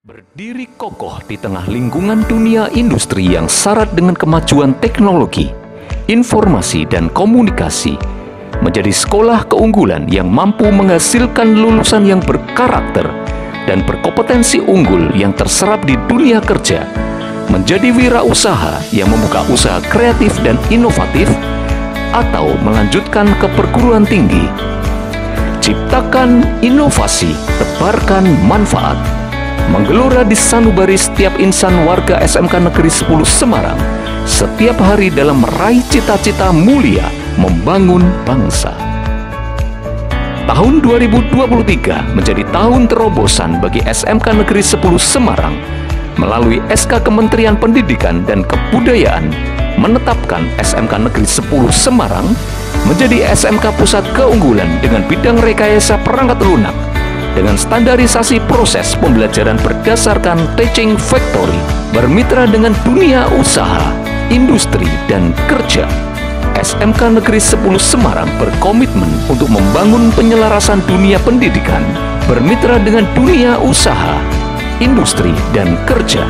Berdiri kokoh di tengah lingkungan dunia industri yang syarat dengan kemajuan teknologi, informasi dan komunikasi, menjadi sekolah keunggulan yang mampu menghasilkan lulusan yang berkarakter dan berkompetensi unggul yang terserap di dunia kerja, menjadi wirausaha yang membuka usaha kreatif dan inovatif, atau melanjutkan ke perguruan tinggi. Ciptakan inovasi, tebarkan manfaat. Menggelora di sanubari setiap insan warga SMK Negeri 10 Semarang setiap hari dalam meraih cita-cita mulia membangun bangsa. Tahun 2023 menjadi tahun terobosan bagi SMK Negeri 10 Semarang melalui SK Kementerian Pendidikan dan Kebudayaan menetapkan SMK Negeri 10 Semarang menjadi SMK pusat keunggulan dengan bidang rekayasa perangkat lunak dengan standarisasi proses pembelajaran berdasarkan teaching factory, bermitra dengan dunia usaha, industri, dan kerja. SMK Negeri 10 Semarang berkomitmen untuk membangun penyelarasan dunia pendidikan, bermitra dengan dunia usaha, industri, dan kerja.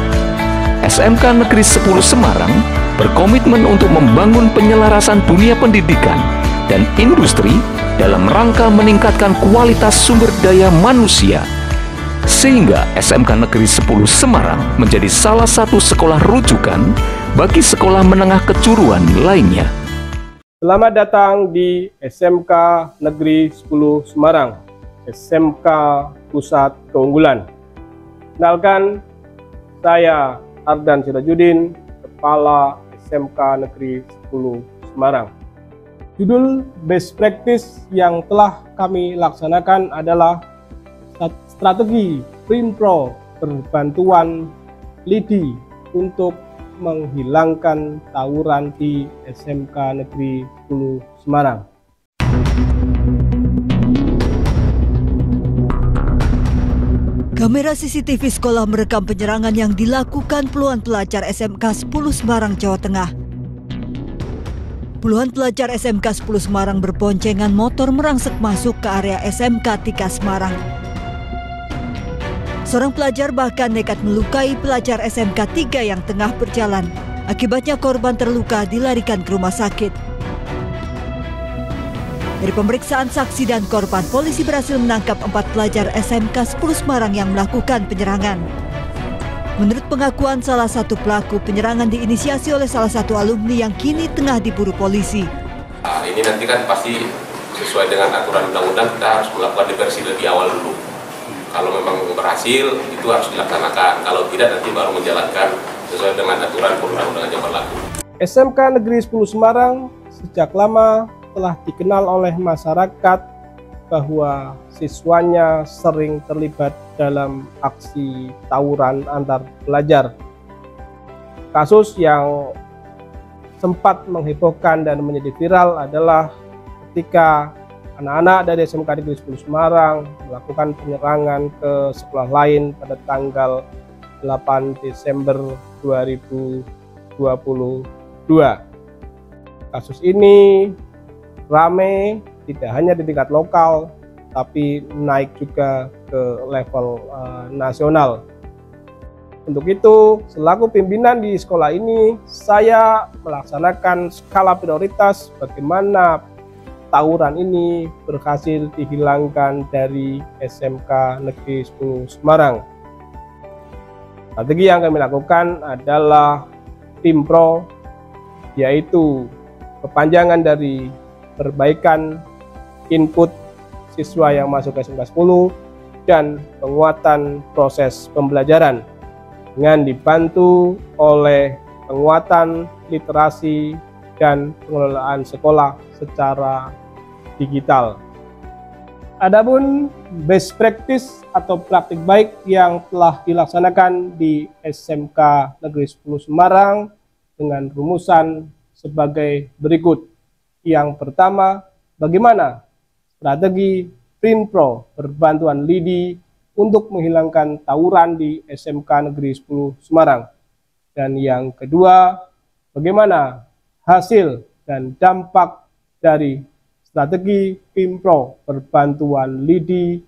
SMK Negeri 10 Semarang berkomitmen untuk membangun penyelarasan dunia pendidikan dan industri dalam rangka meningkatkan kualitas sumber daya manusia, sehingga SMK Negeri 10 Semarang menjadi salah satu sekolah rujukan bagi sekolah menengah kejuruan lainnya. Selamat datang di SMK Negeri 10 Semarang, SMK Pusat Keunggulan. Kenalkan, saya Ardan Sirajudin, Kepala SMK Negeri 10 Semarang. Judul best practice yang telah kami laksanakan adalah strategi Primpro berbantuan LIDI untuk menghilangkan tawuran di SMK Negeri 10 Semarang. Kamera CCTV sekolah merekam penyerangan yang dilakukan puluhan pelajar SMK 10 Semarang, Jawa Tengah. Puluhan pelajar SMK 10 Semarang berboncengan motor merangsek masuk ke area SMK 3 Semarang. Seorang pelajar bahkan nekat melukai pelajar SMK 3 yang tengah berjalan. Akibatnya korban terluka dilarikan ke rumah sakit. Dari pemeriksaan saksi dan korban, polisi berhasil menangkap 4 pelajar SMK 10 Semarang yang melakukan penyerangan. Menurut pengakuan salah satu pelaku, penyerangan diinisiasi oleh salah satu alumni yang kini tengah diburu polisi. Ini nanti kan pasti sesuai dengan aturan undang-undang, kita harus melakukan diversi lebih awal dulu. Kalau memang berhasil, itu harus dilaksanakan. Kalau tidak, nanti baru menjalankan sesuai dengan aturan perundang-undangan yang berlaku. SMK Negeri 10 Semarang sejak lama telah dikenal oleh masyarakat bahwa siswanya sering terlibat dalam aksi tawuran antar pelajar. Kasus yang sempat menghebohkan dan menjadi viral adalah ketika anak-anak dari SMK Negeri 10 Semarang melakukan penyerangan ke sekolah lain pada tanggal 8 Desember 2022. Kasus ini ramai tidak hanya di tingkat lokal, tapi naik juga ke level nasional. Untuk itu, selaku pimpinan di sekolah ini, saya melaksanakan skala prioritas bagaimana tawuran ini berhasil dihilangkan dari SMK Negeri 10 Semarang. Strategi yang kami lakukan adalah Primpro, yaitu kepanjangan dari perbaikan input siswa yang masuk ke SMK 10 dan penguatan proses pembelajaran dengan dibantu oleh penguatan literasi dan pengelolaan sekolah secara digital. Adapun best practice atau praktik baik yang telah dilaksanakan di SMK Negeri 10 Semarang dengan rumusan sebagai berikut. Yang pertama, bagaimana strategi Primpro berbantuan LIDI untuk menghilangkan tawuran di SMK Negeri 10 Semarang. Dan yang kedua, bagaimana hasil dan dampak dari strategi Primpro berbantuan LIDI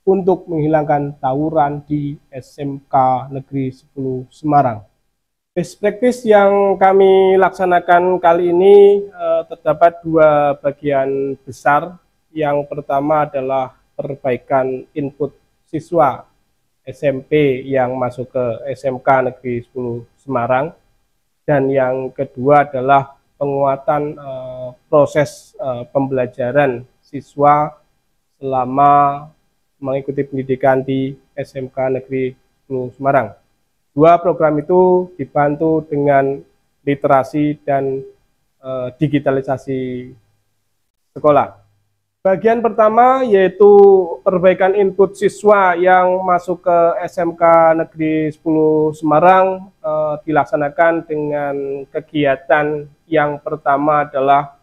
untuk menghilangkan tawuran di SMK Negeri 10 Semarang. Best practice yang kami laksanakan kali ini terdapat dua bagian besar. Yang pertama adalah perbaikan input siswa SMP yang masuk ke SMK Negeri 10 Semarang, dan yang kedua adalah penguatan proses pembelajaran siswa selama mengikuti pendidikan di SMK Negeri 10 Semarang. Dua program itu dibantu dengan literasi dan digitalisasi sekolah. Bagian pertama yaitu perbaikan input siswa yang masuk ke SMK Negeri 10 Semarang dilaksanakan dengan kegiatan yang pertama adalah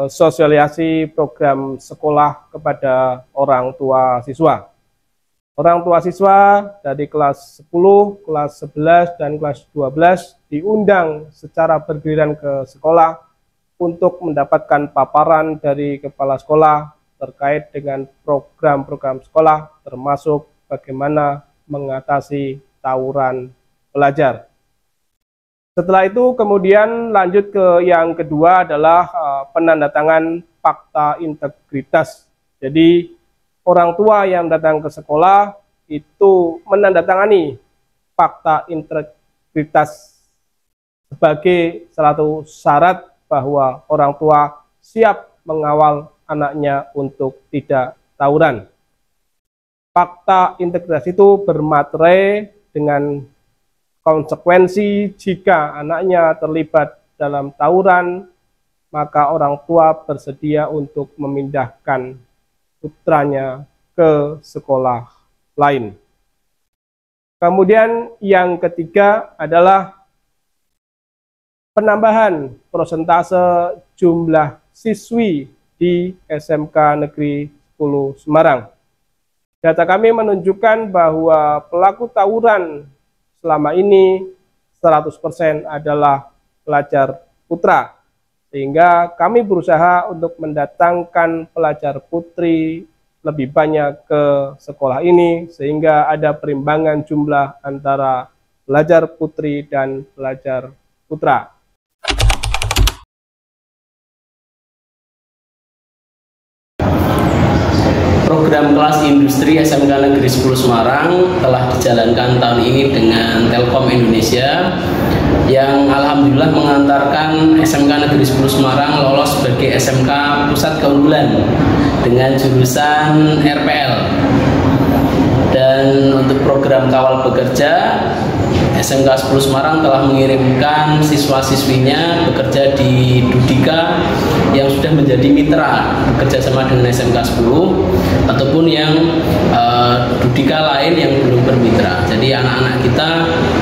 sosialisasi program sekolah kepada orang tua siswa. Orang tua siswa dari kelas 10, kelas 11, dan kelas 12 diundang secara bergiliran ke sekolah untuk mendapatkan paparan dari kepala sekolah terkait dengan program-program sekolah, termasuk bagaimana mengatasi tawuran pelajar. Setelah itu kemudian lanjut ke yang kedua adalah penandatangan fakta integritas. Jadi orang tua yang datang ke sekolah itu menandatangani fakta integritas sebagai salah satu syarat bahwa orang tua siap mengawal anaknya untuk tidak tawuran. Fakta integritas itu bermaterai dengan konsekuensi jika anaknya terlibat dalam tawuran, maka orang tua bersedia untuk memindahkan putranya ke sekolah lain. Kemudian yang ketiga adalah penambahan persentase jumlah siswi di SMK Negeri 10 Semarang. Data kami menunjukkan bahwa pelaku tawuran selama ini 100% adalah pelajar putra. Sehingga kami berusaha untuk mendatangkan pelajar putri lebih banyak ke sekolah ini, sehingga ada perimbangan jumlah antara pelajar putri dan pelajar putra. Program kelas industri SMK Negeri 10 Semarang telah dijalankan tahun ini dengan Telkom Indonesia, yang alhamdulillah mengantarkan SMK Negeri 10 Semarang lolos sebagai SMK Pusat Keunggulan dengan jurusan RPL. Dan untuk program Kawal Bekerja, SMK 10 Semarang telah mengirimkan siswa-siswinya bekerja di Dudika yang sudah menjadi mitra bekerja sama dengan SMK 10 ataupun yang Dudika lain yang belum bermitra. Jadi anak-anak kita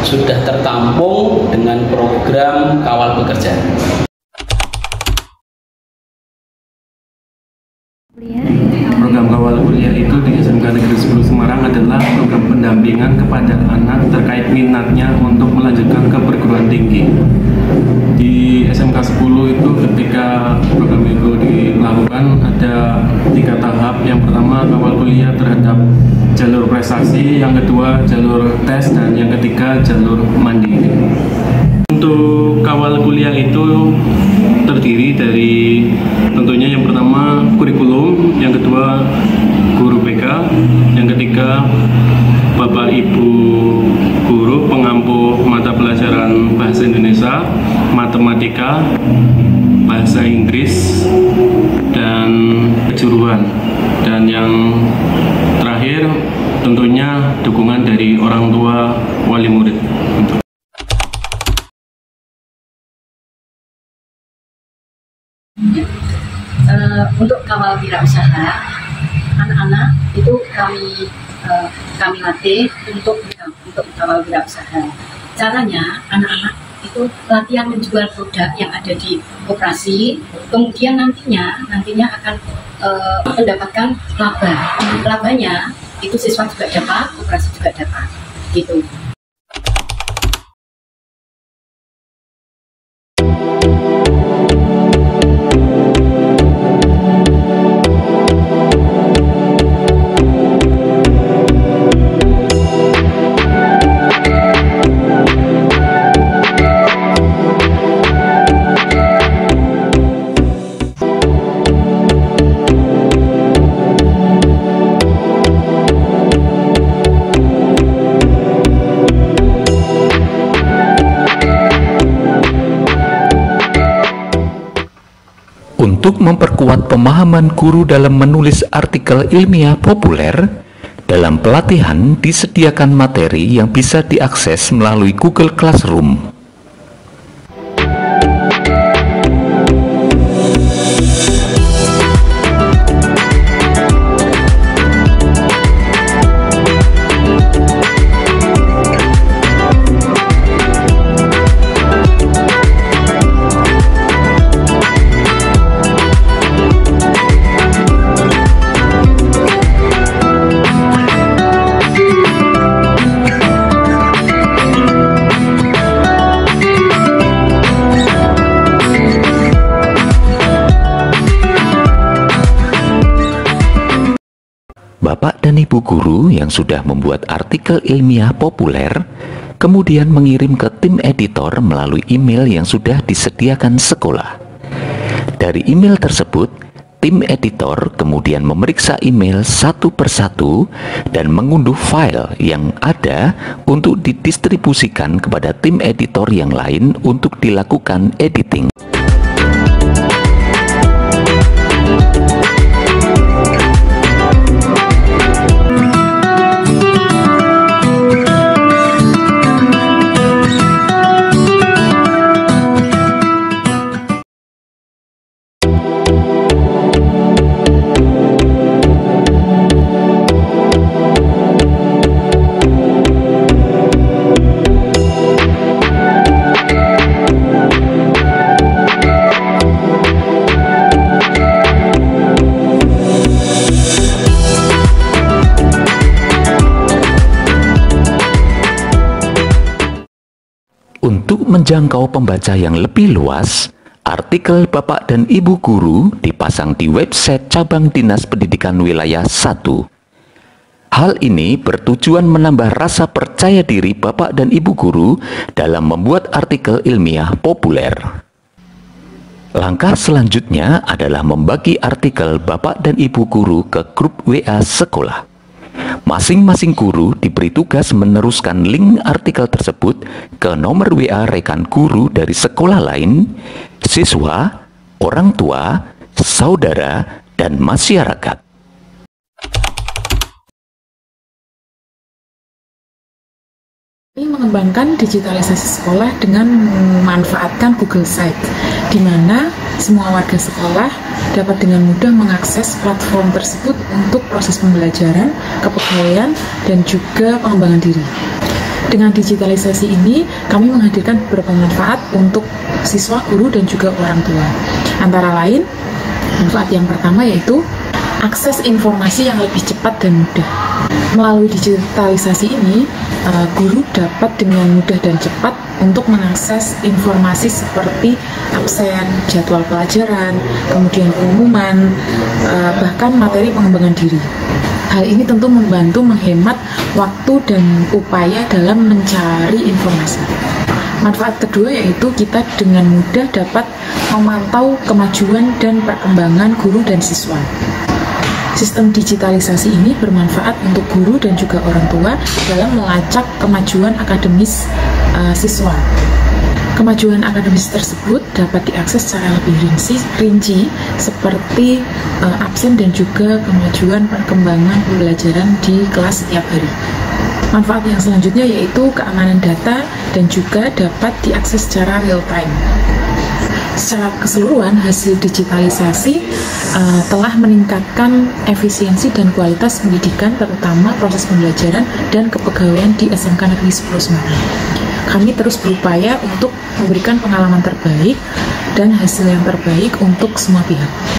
sudah tertampung dengan program Kawal Bekerja. Program Kawal Kuliah itu di SMK Negeri 10 Semarang adalah program pendampingan kepada anak terkait minatnya untuk melanjutkan ke perguruan tinggi. Di SMK 10 itu ketika program itu dilakukan ada 3 tahap. Yang pertama Kawal Kuliah terhadap jalur prestasi, yang kedua jalur tes, dan yang ketiga jalur mandiri. Untuk Kawal Kuliah itu terdiri dari tentunya yang pertama kurikulum, yang kedua guru BK, yang ketiga Bapak Ibu guru pengampu mata pelajaran bahasa Indonesia, matematika, bahasa Inggris, dan kejuruan. Dan yang terakhir tentunya dukungan dari orang tua wali murid. Untuk kawal wirausaha, anak-anak itu kami latih untuk kawal wirausaha. Caranya anak-anak itu latihan menjual produk yang ada di koperasi, kemudian nantinya akan mendapatkan laba. Labanya itu siswa juga dapat, koperasi juga dapat, gitu. Untuk memperkuat pemahaman guru dalam menulis artikel ilmiah populer, dalam pelatihan disediakan materi yang bisa diakses melalui Google Classroom. Bapak dan Ibu guru yang sudah membuat artikel ilmiah populer kemudian mengirim ke tim editor melalui email yang sudah disediakan sekolah. Dari email tersebut, tim editor kemudian memeriksa email satu persatu dan mengunduh file yang ada untuk didistribusikan kepada tim editor yang lain untuk dilakukan editing. Untuk menjangkau pembaca yang lebih luas, artikel Bapak dan Ibu guru dipasang di website cabang Dinas Pendidikan Wilayah 1. Hal ini bertujuan menambah rasa percaya diri Bapak dan Ibu guru dalam membuat artikel ilmiah populer. Langkah selanjutnya adalah membagi artikel Bapak dan Ibu guru ke grup WA sekolah. Masing-masing guru diberi tugas meneruskan link artikel tersebut ke nomor WA rekan guru dari sekolah lain, siswa, orang tua, saudara, dan masyarakat. Ini mengembangkan digitalisasi sekolah dengan memanfaatkan Google Site, di mana semua warga sekolah dapat dengan mudah mengakses platform tersebut untuk proses pembelajaran, kepegawaian, dan juga pengembangan diri. Dengan digitalisasi ini, kami menghadirkan beberapa manfaat untuk siswa, guru, dan juga orang tua. Antara lain, manfaat yang pertama yaitu akses informasi yang lebih cepat dan mudah. Melalui digitalisasi ini, guru dapat dengan mudah dan cepat untuk mengakses informasi seperti absen, jadwal pelajaran, kemudian pengumuman, bahkan materi pengembangan diri. Hal ini tentu membantu menghemat waktu dan upaya dalam mencari informasi. Manfaat kedua yaitu kita dengan mudah dapat memantau kemajuan dan perkembangan guru dan siswa. Sistem digitalisasi ini bermanfaat untuk guru dan juga orang tua dalam melacak kemajuan akademis siswa. Kemajuan akademis tersebut dapat diakses secara lebih rinci seperti absen dan juga kemajuan perkembangan pembelajaran di kelas setiap hari. Manfaat yang selanjutnya yaitu keamanan data dan juga dapat diakses secara real time. Secara keseluruhan, hasil digitalisasi telah meningkatkan efisiensi dan kualitas pendidikan, terutama proses pembelajaran dan kepegawaian di SMK Negeri 10 Semarang. Kami terus berupaya untuk memberikan pengalaman terbaik dan hasil yang terbaik untuk semua pihak.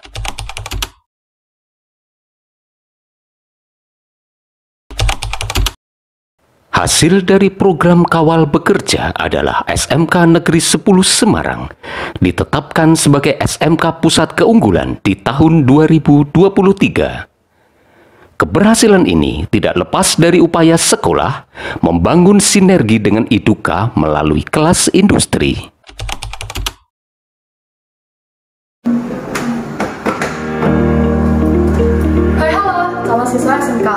Hasil dari program Kawal Bekerja adalah SMK Negeri 10 Semarang ditetapkan sebagai SMK Pusat Keunggulan di tahun 2023. Keberhasilan ini tidak lepas dari upaya sekolah membangun sinergi dengan Iduka melalui kelas industri. Hai halo, calon siswa SMK.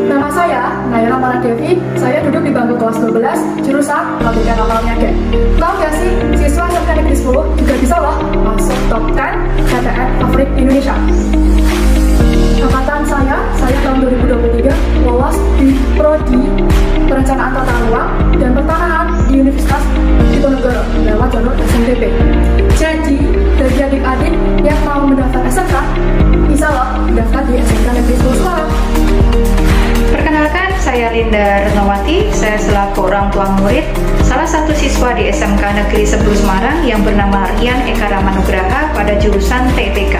Nama saya Naira Maradevi, saya duduk di bangku kelas 12, jurusan Logika Kapal Niaga. Tahu gak sih, siswa SMK Negeri 10 juga bisa loh masuk top 10 KTN favorit Indonesia. Angkatan saya tahun 2023 lolos di Prodi Perencanaan Tata Ruang dan Pertanahan di Universitas Diponegoro lewat jalur SNMPTN. Jadi, bagi adik-adik yang mau mendaftar SMK, bisa loh mendaftar di SMK Negeri 10 Semarang. Perkenalkan, saya Linda Retnowati, saya selaku orang tua murid, salah satu siswa di SMK Negeri 10 Semarang yang bernama Rian Eka Ramanugraha pada jurusan TIPK.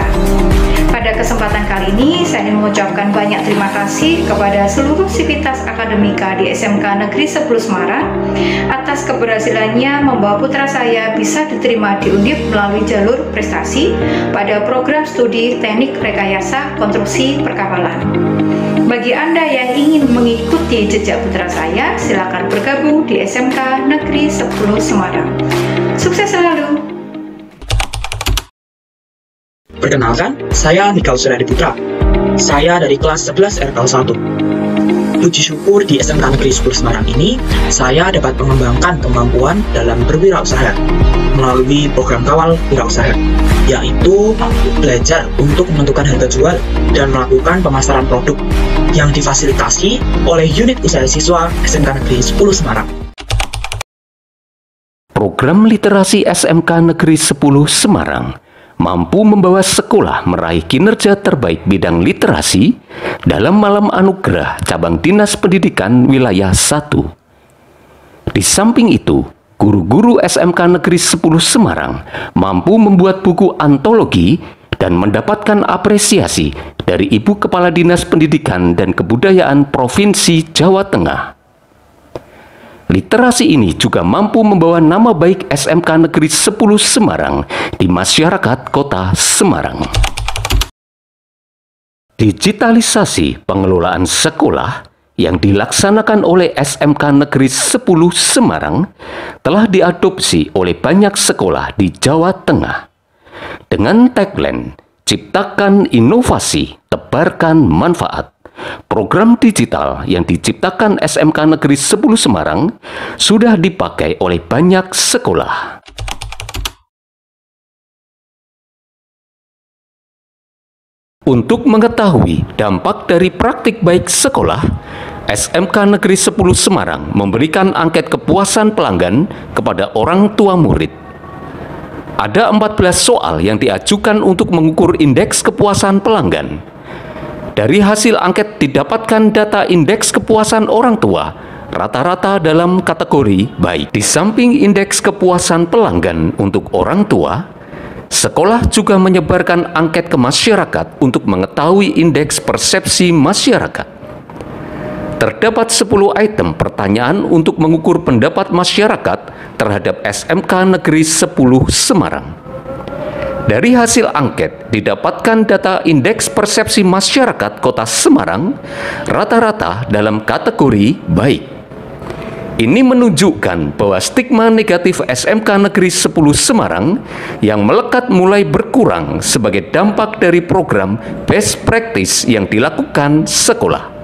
Pada kesempatan kali ini, saya ingin mengucapkan banyak terima kasih kepada seluruh sivitas akademika di SMK Negeri 10 Semarang atas keberhasilannya membawa putra saya bisa diterima di Undip melalui jalur prestasi pada program studi Teknik Rekayasa Konstruksi Perkapalan. Bagi Anda yang ingin mengikuti jejak putra saya, silakan bergabung di SMK Negeri 10 Semarang. Sukses selalu! Perkenalkan, saya Mikal Suryadi Putra. Saya dari kelas 11 RKL 1. Puji syukur di SMK Negeri 10 Semarang ini, saya dapat mengembangkan kemampuan dalam berwirausaha melalui program kawal wirausaha, yaitu belajar untuk menentukan harga jual dan melakukan pemasaran produk yang difasilitasi oleh unit usaha siswa SMK Negeri 10 Semarang. Program literasi SMK Negeri 10 Semarang mampu membawa sekolah meraih kinerja terbaik bidang literasi dalam Malam Anugerah Cabang Dinas Pendidikan Wilayah 1. Di samping itu, guru-guru SMK Negeri 10 Semarang mampu membuat buku antologi dan mendapatkan apresiasi dari Ibu Kepala Dinas Pendidikan dan Kebudayaan Provinsi Jawa Tengah. Literasi ini juga mampu membawa nama baik SMK Negeri 10 Semarang di masyarakat Kota Semarang. Digitalisasi pengelolaan sekolah yang dilaksanakan oleh SMK Negeri 10 Semarang telah diadopsi oleh banyak sekolah di Jawa Tengah. Dengan tagline, "Ciptakan inovasi, tebarkan manfaat", program digital yang diciptakan SMK Negeri 10 Semarang sudah dipakai oleh banyak sekolah. Untuk mengetahui dampak dari praktik baik sekolah, SMK Negeri 10 Semarang memberikan angket kepuasan pelanggan kepada orang tua murid. Ada 14 soal yang diajukan untuk mengukur indeks kepuasan pelanggan. Dari hasil angket didapatkan data indeks kepuasan orang tua rata-rata dalam kategori baik. Di samping indeks kepuasan pelanggan untuk orang tua, sekolah juga menyebarkan angket ke masyarakat untuk mengetahui indeks persepsi masyarakat. Terdapat 10 item pertanyaan untuk mengukur pendapat masyarakat terhadap SMK Negeri 10 Semarang. Dari hasil angket didapatkan data indeks persepsi masyarakat Kota Semarang rata-rata dalam kategori baik. Ini menunjukkan bahwa stigma negatif SMK Negeri 10 Semarang yang melekat mulai berkurang sebagai dampak dari program best practice yang dilakukan sekolah.